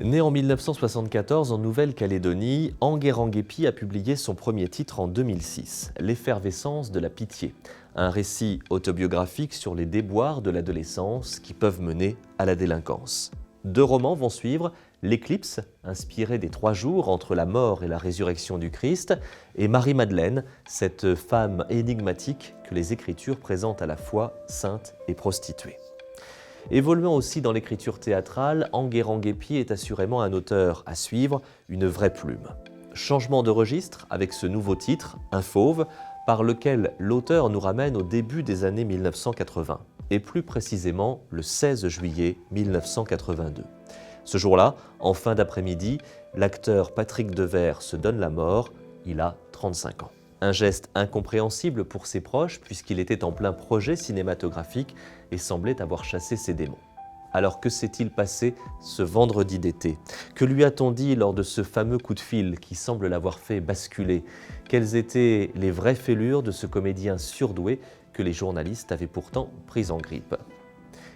Né en 1974 en Nouvelle-Calédonie, Anguerang-Epi a publié son premier titre en 2006, L'effervescence de la pitié, un récit autobiographique sur les déboires de l'adolescence qui peuvent mener à la délinquance. 2 romans vont suivre, L'Éclipse, inspiré des 3 jours entre la mort et la résurrection du Christ, et Marie-Madeleine, cette femme énigmatique que les Écritures présentent à la fois sainte et prostituée. Évoluant aussi dans l'écriture théâtrale, Anguerang-Epi est assurément un auteur à suivre, une vraie plume. Changement de registre avec ce nouveau titre, Un fauve, par lequel l'auteur nous ramène au début des années 1980, et plus précisément le 16 juillet 1982. Ce jour-là, en fin d'après-midi, l'acteur Patrick Devers se donne la mort, il a 35 ans. Un geste incompréhensible pour ses proches puisqu'il était en plein projet cinématographique et semblait avoir chassé ses démons. Alors que s'est-il passé ce vendredi d'été? Que lui a-t-on dit lors de ce fameux coup de fil qui semble l'avoir fait basculer? Quelles étaient les vraies fêlures de ce comédien surdoué que les journalistes avaient pourtant pris en grippe?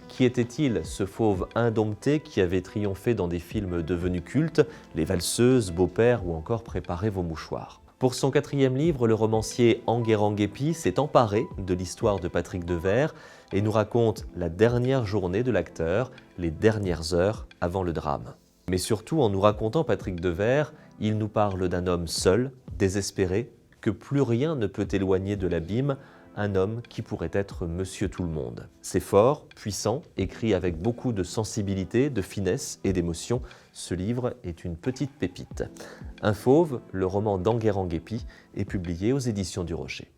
Qui était-il, ce fauve indompté qui avait triomphé dans des films devenus cultes, Les Valseuses, Beau-Père ou encore Préparez vos mouchoirs? Pour son 4e livre, le romancier Anguerang-Epi s'est emparé de l'histoire de Patrick Devers et nous raconte la dernière journée de l'acteur, les dernières heures avant le drame. Mais surtout, en nous racontant Patrick Devers, il nous parle d'un homme seul, désespéré, que plus rien ne peut éloigner de l'abîme, un homme qui pourrait être Monsieur Tout-le-Monde. C'est fort, puissant, écrit avec beaucoup de sensibilité, de finesse et d'émotion. Ce livre est une petite pépite. Un fauve, le roman d'Anguerang-Epi, est publié aux éditions du Rocher.